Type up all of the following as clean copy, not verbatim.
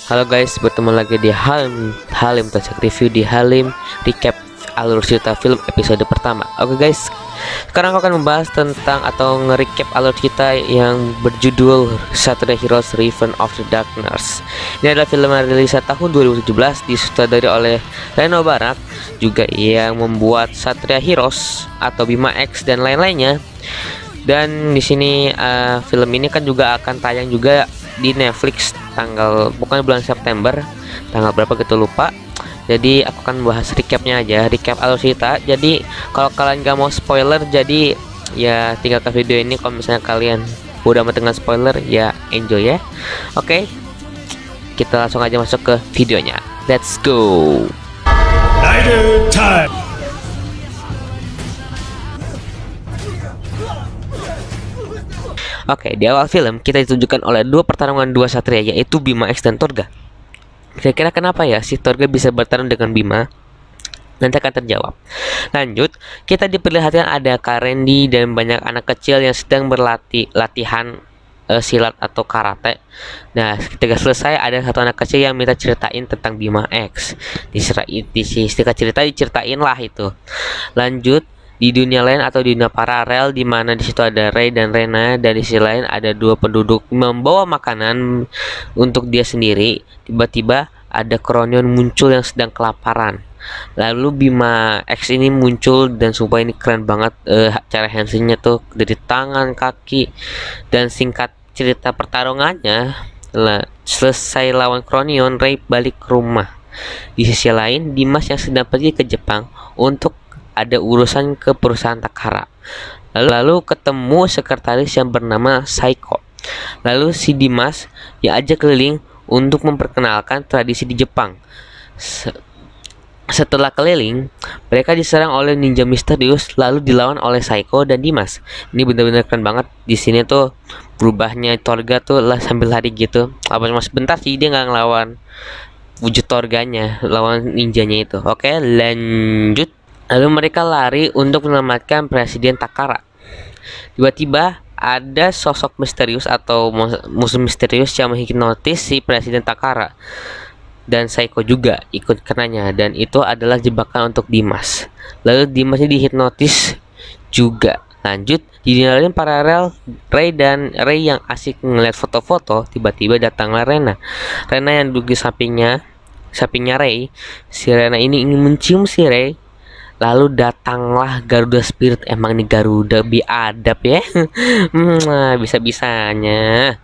Halo guys, bertemu lagi di Halim Tacak Review di Halim Recap alur cerita film episode pertama. Oke guys, sekarang aku akan membahas tentang atau nge-recap alur cerita yang berjudul Satria Heroes Return of the Darkness. Ini adalah film yang rilis tahun 2017, disutradari oleh Reno Barak, juga yang membuat Satria Heroes atau Bima X dan lain-lainnya. Dan di sini film ini kan juga akan tayang juga di Netflix bukan bulan September, tanggal berapa gitu lupa. Jadi aku akan bahas recapnya aja, recap alur cerita. Jadi kalau kalian gak mau spoiler, jadi ya tinggalkan video ini. Kalau misalnya kalian udah mau dengan spoiler, ya enjoy ya. Oke, kita langsung aja masuk ke videonya. Let's go. Night time. Oke, di awal film kita ditunjukkan oleh dua pertarungan dua satria, yaitu Bima X dan Torga. Kira-kira kenapa ya si Torga bisa bertarung dengan Bima? Nanti akan terjawab. Lanjut, kita diperlihatkan ada Kak Randy dan banyak anak kecil yang sedang latihan silat atau karate. Nah, ketika selesai ada satu anak kecil yang minta ceritain tentang Bima X. Diceritain lah itu. Lanjut, di dunia lain atau di dunia paralel, di mana di situ ada Ray dan Rena, dan di sisi lain ada dua penduduk membawa makanan untuk dia sendiri. Tiba-tiba ada Kronion muncul yang sedang kelaparan. Lalu Bima X ini muncul dan sumpah ini keren banget, cara handshake-nya tuh dari tangan, kaki. Dan singkat cerita pertarungannya, selesai lawan Kronion, Ray balik ke rumah. Di sisi lain, Dimas yang sedang pergi ke Jepang untuk ada urusan ke perusahaan Takara. Lalu ketemu sekretaris yang bernama Saiko. Lalu si Dimas diajak keliling untuk memperkenalkan tradisi di Jepang. Setelah keliling, mereka diserang oleh ninja misterius, lalu dilawan oleh Saiko dan Dimas. Ini benar-benar keren banget. Di sini tuh berubahnya Torga tuh lah sambil lari gitu. Apa cuma sebentar sih, dia nggak ngelawan wujud Torganya, lawan ninjanya itu. Oke, lanjut. Lalu mereka lari untuk menyelamatkan Presiden Takara. Tiba-tiba ada sosok misterius atau musuh misterius yang menghipnotis si Presiden Takara. Dan Saiko juga ikut kenanya, dan itu adalah jebakan untuk Dimas. Lalu Dimas ini dihipnotis juga. Lanjut, di dunia lain paralel, Ray yang asik ngeliat foto-foto, tiba-tiba datanglah Rena. Rena yang duduk di sampingnya Ray. Si Rena ini ingin mencium si Ray. Lalu datanglah Garuda Spirit. Emang nih Garuda biadab ya. Bisa-bisanya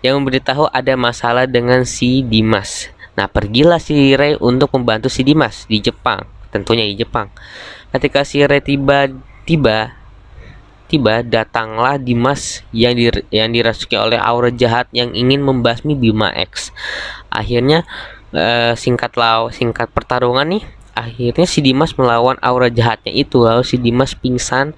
yang memberitahu ada masalah dengan si Dimas. Nah, pergilah si Ray untuk membantu si Dimas di Jepang. Tentunya di Jepang. Ketika si Ray tiba, datanglah Dimas yang dirasuki oleh aura jahat yang ingin membasmi Bima X. Akhirnya singkat pertarungan nih, akhirnya si Dimas melawan aura jahatnya itu. Lalu si Dimas pingsan.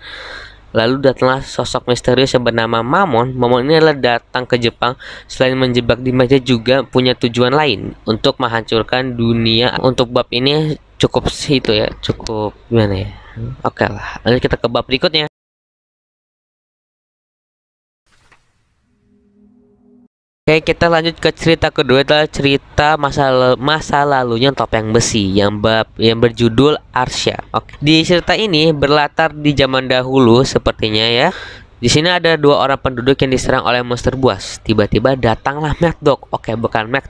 Lalu datanglah sosok misterius yang bernama Mamon. Mamon ini adalah datang ke Jepang. Selain menjebak Dimas, dia juga punya tujuan lain, untuk menghancurkan dunia. Untuk bab ini cukup itu ya, cukup gimana ya. Oke lah, lanjut kita ke bab berikutnya. Oke, kita lanjut ke cerita kedua, adalah cerita masa lalunya Topeng Besi yang berjudul Arsya. Oke. Di cerita ini berlatar di zaman dahulu sepertinya ya. Di sini ada dua orang penduduk yang diserang oleh monster buas. Tiba-tiba datanglah Mad Dog. Oke, bukan Mad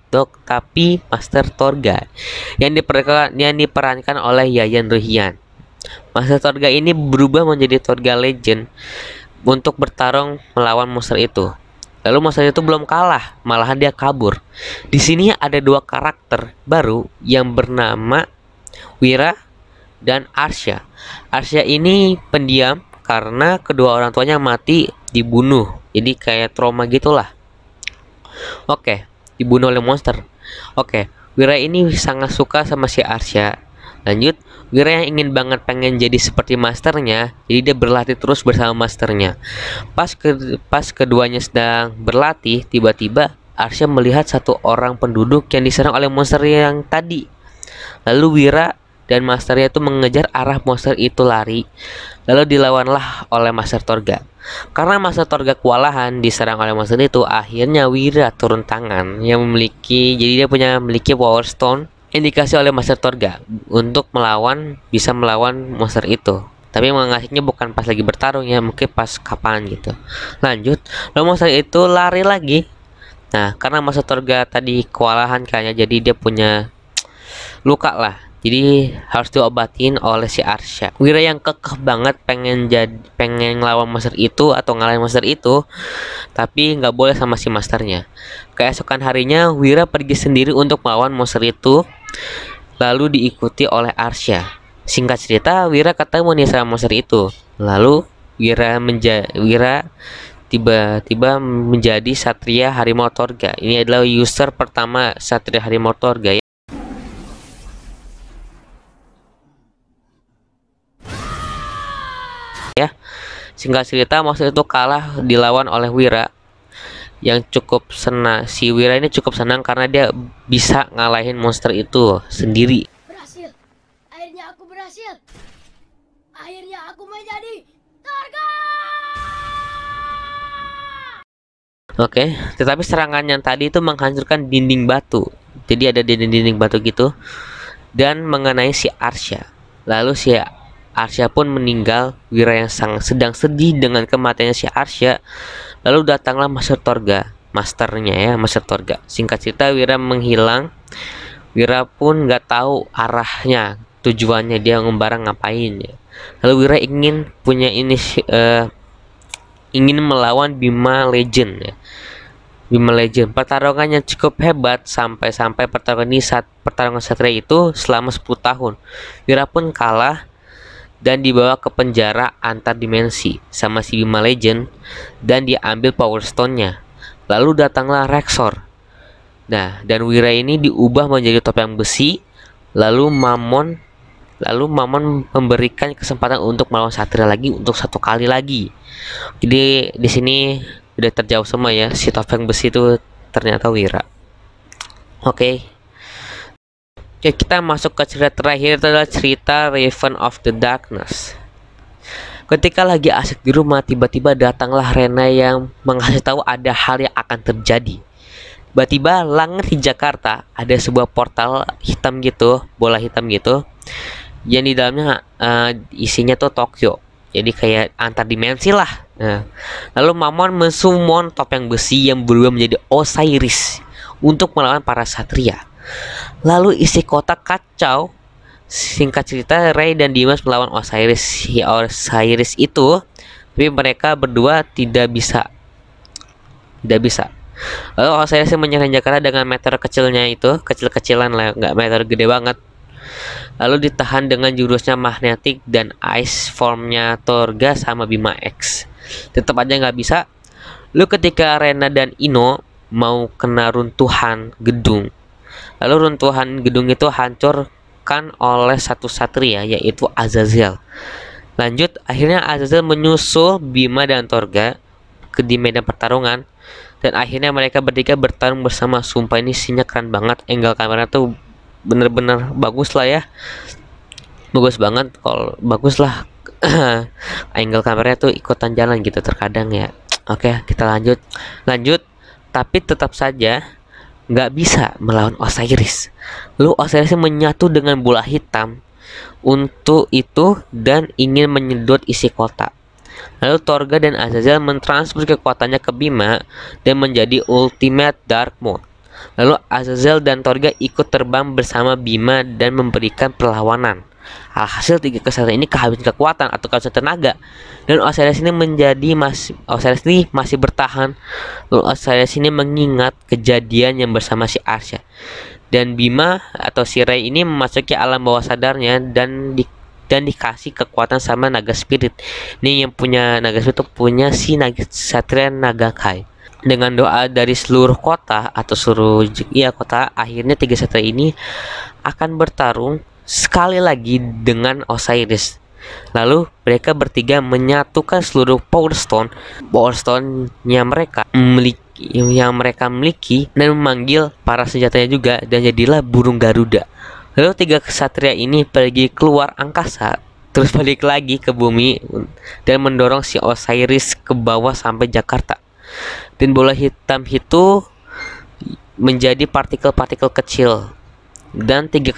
Dog tapi Master Torga yang diperankan oleh Yayan Ruhian. Master Torga ini berubah menjadi Torga Legend untuk bertarung melawan monster itu. Lalu monster itu belum kalah, malahan dia kabur. Di sini ada dua karakter baru yang bernama Wira dan Arsya. Arsya ini pendiam karena kedua orang tuanya mati dibunuh. Jadi kayak trauma gitulah. Oke, dibunuh oleh monster. Oke, Wira ini sangat suka sama si Arsya. Lanjut, Wira yang pengen jadi seperti masternya, jadi dia berlatih terus bersama masternya. Pas keduanya sedang berlatih, tiba-tiba Arsya melihat satu orang penduduk yang diserang oleh monster yang tadi. Lalu Wira dan masternya itu mengejar arah monster itu lari. Lalu dilawanlah oleh Master Torga. Karena Master Torga kewalahan diserang oleh monster itu, akhirnya Wira turun tangan yang jadi dia memiliki Power Stone yang dikasih oleh Master Torga untuk bisa melawan monster itu. Tapi mengasihnya bukan pas lagi bertarung ya, mungkin pas kapan gitu. Lanjut, lalu monster itu lari lagi. Nah, karena Master Torga tadi kewalahan kayaknya, jadi dia punya luka lah. Jadi harus diobatin oleh si Arsha. Wira yang kekeh banget pengen ngelawan monster itu atau ngalahin monster itu, tapi nggak boleh sama si masternya. Keesokan harinya Wira pergi sendiri untuk melawan monster itu, lalu diikuti oleh Arsha. Singkat cerita, Wira ketemu nih sama monster itu. Lalu Wira tiba-tiba menjadi Satria Harimau Torga. Ini adalah user pertama Satria Harimau Torga ya. Singkat cerita, monster itu kalah dilawan oleh Wira yang cukup senang. Si Wira ini cukup senang karena dia bisa ngalahin monster itu sendiri. Berhasil. Akhirnya aku berhasil. Akhirnya aku menjadi Torga. Oke, tetapi serangan yang tadi itu menghancurkan dinding batu. Jadi ada dinding batu gitu dan mengenai si Arsha. Lalu si Arsha pun meninggal. Wira yang sedang sedih dengan kematiannya si Arsha. Lalu datanglah Master Torga, masternya ya, Master Torga. Singkat cerita, Wira menghilang. Wira pun nggak tahu arahnya, tujuannya dia ngembarang ngapain ya. Lalu Wira ingin melawan Bima Legend ya. Bima Legend, pertarungan yang cukup hebat sampai pertarungan satria itu selama 10 tahun. Wira pun kalah dan dibawa ke penjara antar dimensi sama si Bima Legend dan diambil Power Stone-nya. Lalu datanglah Rexor. Nah, dan Wira ini diubah menjadi topeng besi. Lalu Mamon memberikan kesempatan untuk melawan Satria lagi untuk 1 kali lagi. Jadi di sini udah terjawab semua ya, si topeng besi itu ternyata Wira. Oke, kita masuk ke cerita terakhir, itu adalah cerita Raven of the Darkness. Ketika lagi asik di rumah, tiba-tiba datanglah Rena yang mengasih tahu ada hal yang akan terjadi. Tiba-tiba langit di Jakarta ada sebuah portal hitam gitu, bola hitam gitu, yang di dalamnya isinya tuh Tokyo. Jadi kayak antar dimensi lah. Nah, lalu Mamon mensummon topeng besi yang berubah menjadi Osiris untuk melawan para satria. Lalu isi kota kacau. Singkat cerita, Ray dan Dimas melawan Osiris. Si Osiris itu, tapi mereka berdua tidak bisa. Lalu Osiris menyerang Jakarta dengan meteor kecilnya itu, kecil-kecilan lah, nggak meteor gede banget. Lalu ditahan dengan jurusnya magnetik dan ice formnya Torga sama Bima X. Tetap aja nggak bisa. Lalu ketika Rena dan Ino mau kena runtuhan gedung, lalu runtuhan gedung itu hancurkan oleh satu satria, yaitu Azazel. Lanjut, akhirnya Azazel menyusul Bima dan Torga di medan pertarungan, dan akhirnya mereka bertiga bertarung bersama. Sumpah ini scene-nya keren banget, angle kamera tuh bener-bener bagus lah ya, bagus banget. Kalau bagus lah angle kameranya tuh ikutan jalan gitu terkadang ya. Oke, kita lanjut, tapi tetap saja nggak bisa melawan Osiris. Lalu Osiris menyatu dengan bola hitam untuk itu dan ingin menyedot isi kota. Lalu Torga dan Azazel mentransfer kekuatannya ke Bima dan menjadi Ultimate Dark Mode. Lalu Azazel dan Torga ikut terbang bersama Bima dan memberikan perlawanan. Alhasil 3 kesatria ini kehabisan kekuatan atau kehabisan tenaga, dan Osiris ini masih bertahan. Lalu Osiris ini mengingat kejadian yang bersama si Arsha, dan Bima atau si Ray ini memasuki alam bawah sadarnya dan dikasih kekuatan sama naga spirit. Ini yang punya naga spirit itu punya si Satria Nagakai. Dengan doa dari seluruh kota atau kota, akhirnya 3 satria ini akan bertarung sekali lagi dengan Osiris. Lalu mereka bertiga menyatukan seluruh Power Stone-nya yang mereka miliki dan memanggil para senjatanya juga, dan jadilah burung Garuda. Lalu tiga kesatria ini pergi keluar angkasa, terus balik lagi ke bumi dan mendorong si Osiris ke bawah sampai Jakarta. Dan bola hitam itu menjadi partikel-partikel kecil. Dan tiga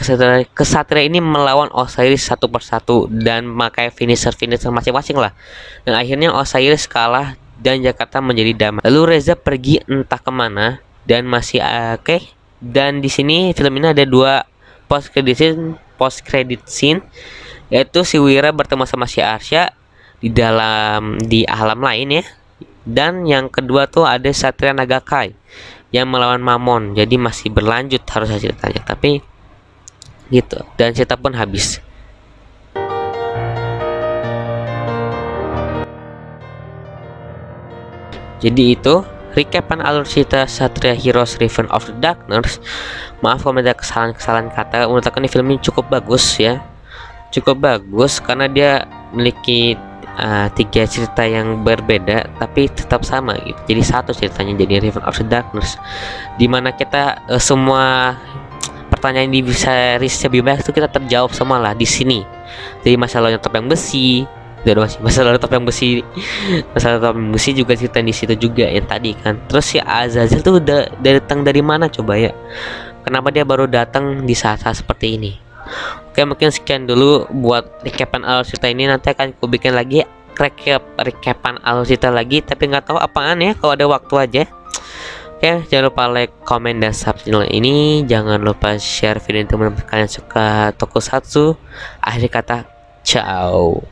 kesatria ini melawan Osiris satu persatu dan memakai finisher masing-masing lah. Dan akhirnya Osiris kalah dan Jakarta menjadi damai. Lalu Reza pergi entah kemana dan masih oke. Dan di sini film ini ada dua post credit scene, yaitu si Wira bertemu sama si Arsya di alam lain ya. Dan yang kedua tuh ada Satria Nagakai yang melawan Mamon. Jadi masih berlanjut harusnya ceritanya, tapi gitu. Dan cerita pun habis. Jadi itu recapan alur cerita Satria Heroes Riven of the Darkness. Maaf kalau ada kesalahan kata. Menurut aku ini film ini cukup bagus ya, cukup bagus karena dia memiliki tiga cerita yang berbeda tapi tetap sama gitu. Jadi satu ceritanya jadi Riven of the Darkness, dimana kita semua pertanyaan di bisa riset bebas itu kita terjawab semua lah di sini. Jadi masalahnya topeng besi, masalah topeng besi, masalah topeng besi juga cerita di situ juga yang tadi kan. Terus si Azazel tuh udah datang dari mana coba ya? Kenapa dia baru datang di saat-saat seperti ini? Oke, mungkin sekian dulu buat recapan alur cerita ini. Nanti akan aku bikin lagi recapan alur cerita lagi, tapi nggak tahu apaan ya, kalau ada waktu aja. Oke, jangan lupa like, comment, dan subscribe channel ini. Jangan lupa share video ini teman-teman kalian suka tokusatsu. Akhir kata, ciao.